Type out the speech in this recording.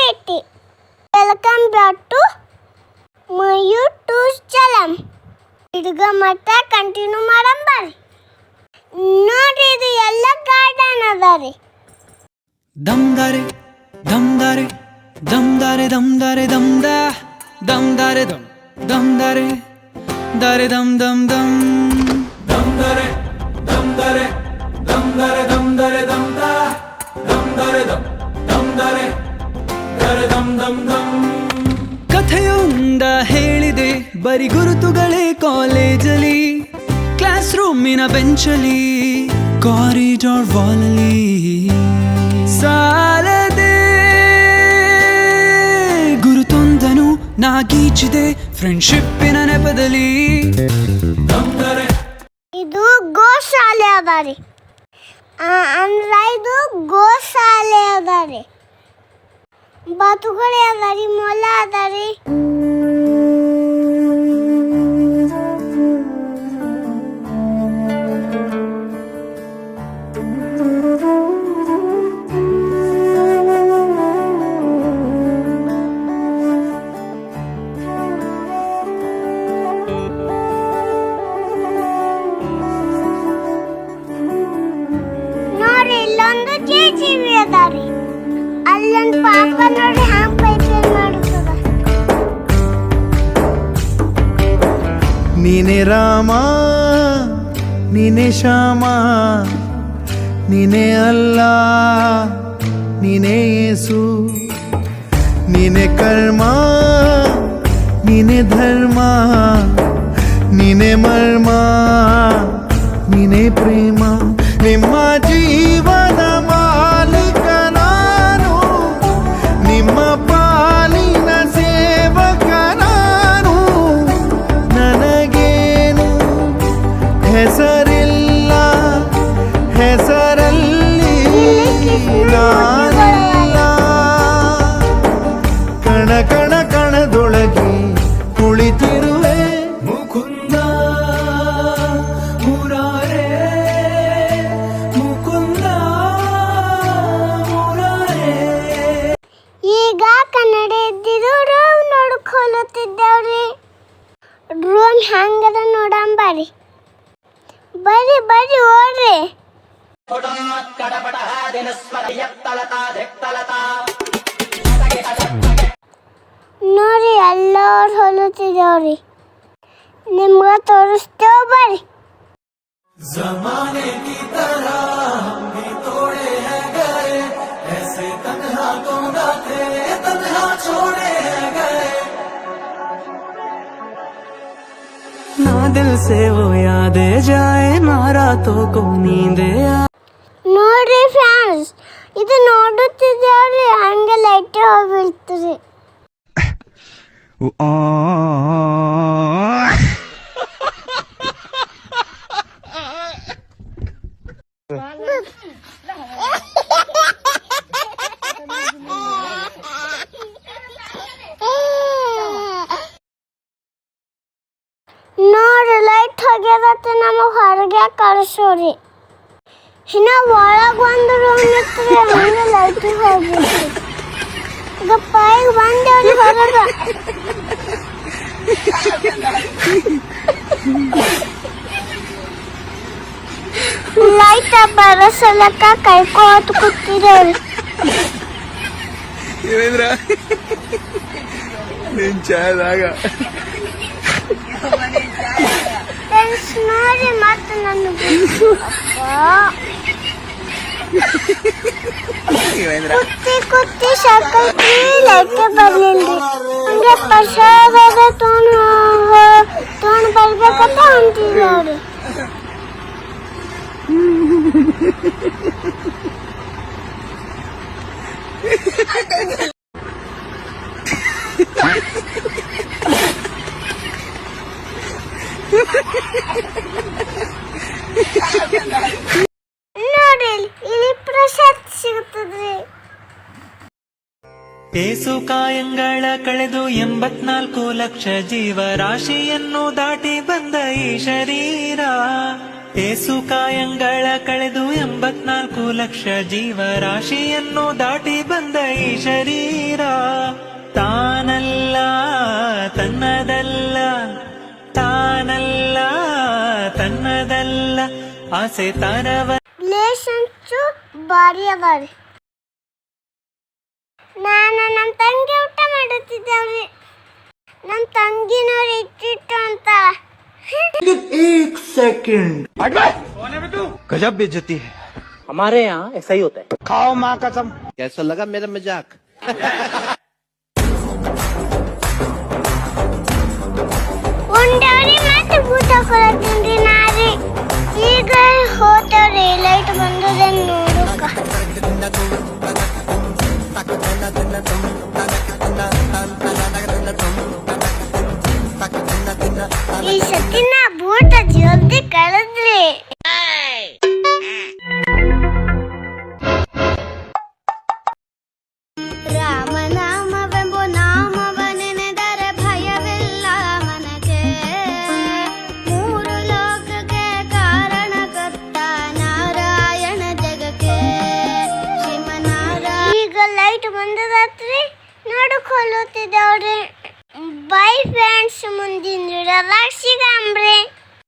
80. Welcome back to my YouTube channel. ಇದುಗ ಮತ್ತೆ continue ಮಾಡಂ ಬರ್ರಿ. ನೋಡಿ ಇದು ಎಲ್ಲ ಗಾರ್ಡನ್ ಅದಾರಿ. ದಮ್ದಾರೆ ದಮ್ದಾರೆ ದಮ್ದಾರೆ ದಮ್ದಾರೆ ದಮ್ದಾ ದಮ್ದಾರೆ ದಮ್ ದಮ್ದಾರೆ ದಾರೆ ದಮ್ ದಮ್ ದಮ್ ದಮ್ದಾರೆ ದಮ್ದಾರೆ ದಮ್ದಾರೆ ದಮ್ದಾರೆ ದಮ್ದಾ ದಮ್ದಾರೆ ದಮ್ ದಮ್ದಾರೆ ದಾರೆ ದಮ್ ದಮ್ ದಮ್. ಕಥೆಯೊಂದ ಹೇಳಿದೆ ಬರಿ ಗುರುತುಗಳೇ ಕಾಲೇಜಲ್ಲಿ, ಕ್ಲಾಸ್ ರೂಮಿನ ಬೆಂಚಲ್ಲಿ, ಕಾರಿಡಾರ್ ವಾಲಲ್ಲಿ ಸಾಲದೆ ಗುರುತೊಂದನು ನಾಗೀಚಿದೆ ಫ್ರೆಂಡ್ಶಿಪ್ಪಿನ ನೆಪದಲ್ಲಿ. ಇದು ಗೋಶಾಲೆ ಅದಾರಿ. ಅಂದ್ರ ಇದು ಗೋಶಾಲೆ ಅದಾರಿ. ಬಾತುಗಳೇ ಅದಾರಿ, ಮೊಲ ಅದಾರಿ. ನೋಡಿ ಇಲ್ಲೊಂದು ಜೇಜಿಬಿ ಅದಾರಿ. ಅಲ್ಲೊಂದು ಪಾಪ ನೋಡಿ ಹ್ಯಾಂಗ್ ಪೈಪ್ಲೈನ್ ಮಾಡುತ್ತದ. ನೀನೆ ರಾಮ ನೀನೆ ಶ್ಯಾಮ ನೀನೆ ಅಲ್ಲ ನೀನೆ ಯೇಸು, ನೀನೆ ಕರ್ಮ ನೀನೆ ಧರ್ಮ ನೀನೆ ಮರ್ಮ ನೀನೆ ಪ್ರೇಮ. ನಿಮ್ಮ ಜೀವನ ಮಾಲೀಕ ನಾನು, ನಿಮ್ಮ ಪಾಲಿನ ಸೇವಕ ನಾನು. ನನಗೇನು ಹೆಸರಿಲ್ಲ, ಹೆಸರಲ್ಲಿ ನಾನಿಲ್ಲ. ಕಣ ಕಣ ಕಣದೊಳಗೆ ಕುಳಿತಿರುವೆ ಮುಕುಂದ ಮುರಾರೇ ಮುಕುಂದ ಮುರಾರೇ. ಈಗ ಕನ್ನಡ ಇದ್ದಿದ್ದು ರೂಮ್ ನೋಡ್ಕೊಳತ್ತಿದ್ದೇವ್ರಿ. ರೂಮ್ ಹ್ಯಾಂಗದ ನೋಡಂ ಬರ್ರಿ. ಬರ್ರಿ ಬರ್ರಿ ಓಡ್ರಿ. ನೋಡಿ ಎಲ್ಲರೂ ಹೊಲುತ್ತಿದ್ದೇವ್ರಿ. ನಿಮ್ಗ ತೋರಿಸ್ತೇವ್ ಬರ್ರಿ. ज़माने की तरह हम भी तोड़े हैं गए, ऐसे तन्हा क्यों ना थे, तन्हा छोड़े हैं गए. ना दिल से वो यादें जाए, ना रातों को नींदे आए. ನೋಡ್ರಿ ಫ್ಯಾನ್ಸ್, ಇದು ನೋಡುತ್ತಿದ್ದೇವ್ರಿ. ಹಂಗೆ ಲೈಟ್ ಹೋಗ್ಬಿಡ್ತೀರಿ. ನೋಡಿ ಲೈಟ್ ಹೋಗ್ಯದತ್ತ, ನಮಗ್ ಹೊರಗೆ ಕಳ್ಸೋರಿ. ಇನ್ನ ಒಳಗ್ ಒಂದು ರೂಮ್ ಇತ್ತು, ಹಂಗೆ ಲೈಟ್ ಹೋಗ್ಬಿಡ್ತು. ಈಗ ಪೈಗ್ ಬಂದೇವ್ರಿ ಹೊರಗ. ಲೈಟ್ ಬರಸಲಕ್ಕ ಕೈಕೋತ್ ಕೂತಿದ್ದೇವ್ರಿ. ದೇವೇಂದ್ರ ನೀನ್ ಚಾಯದಾಗ ಫ್ರೆಂಡ್ಸ್ ನೋಡಿ ಮತ್ತೆ ನನ್ನ ಕುತ್ತಿ ಕುತ್ತಿ ಸಾಕೈತಿ, ಲೈಟ್ ಬರ್ಲಿಲ್ರಿ. ಹಂಗೆ ಪ್ರಸಾದ ತೊಗೊಂಡ್ ಬರ್ಬೇಕಂತ ಹೊಂಟಿದ್ದೇವ್ರಿ. ನೋಡಿ ಇಲ್ಲಿ ಪ್ರಸಾದ ಸಿಗುತ್ತದ್ರಿ. ಏಸು ಕಾಯಂಗಳ ಕಳೆದು 84 ಲಕ್ಷ ಜೀವರಾಶಿಯನ್ನು ದಾಟಿ ಬಂದ ಈ ಶರೀರ. ಏಸು ಕಾಯಂಗಳ ಕಳೆದು 84 ಲಕ್ಷ ಜೀವರಾಶಿಯನ್ನು ದಾಟಿ ಬಂದ ಈ ಶರೀರ. ಆಸೆ ತಾನವ ಪ್ಲೇಸ್ ಅಂತೂ ಭಾರಿ ಅದಾರಿ. ನಾನು ನಮ್ಮ ತಂಗಿ ಊಟ ಮಾಡುತ್ತಿದ್ದೇವ್ರಿ. ನಮ್ಮ ತಂಗಿನವ್ರು ಇಟ್ಟಿಟ್ಟು ಅಂತ. गजब बेइज्जती है. हमारे यहाँ ऐसा ही होता है. खाओ माँ कसम. कैसा लगा मेरा मजाक? ಉಂಡವ್ರಿ ಮತ್ತೆ ಊಟ ಕೊಡ್ತೀನಿ ನಾರಿ. ಈಗ ಹೋತವ್ರಿ ಲೈಟ್ ಬಂದದ ನೋಡಕ. ಈ ಸತಿನ ಬೂಟ ಜಲ್ದಿ ಕಳೆದ್ರಿ. ರಾಮನಾಮವೆಂಬ ನಾಮವ ನೆನೆದರೆ ಭಯವಿಲ್ಲ ಮನಗೆ. ಮೂರು ಲೋಕಕ್ಕೆ ಕಾರಣಕರ್ತ ನಾರಾಯಣ ಜಗಕ್ಕೆ ಶ್ರೀಮನಾರಾಯಣ. ಈಗ ಲೈಟ್ ಬಂದದಾತ್ರಿ, ನೋಡಕೊಳ್ಳುತ್ತಿದ್ದವ್ರಿ. ಬೈ ಫ್ರೆಂಡ್ಸ್, ಮುಂದಿನ ವಿಡಿಯೋದಾಗ ಸಿಗಂಬ್ರಿ.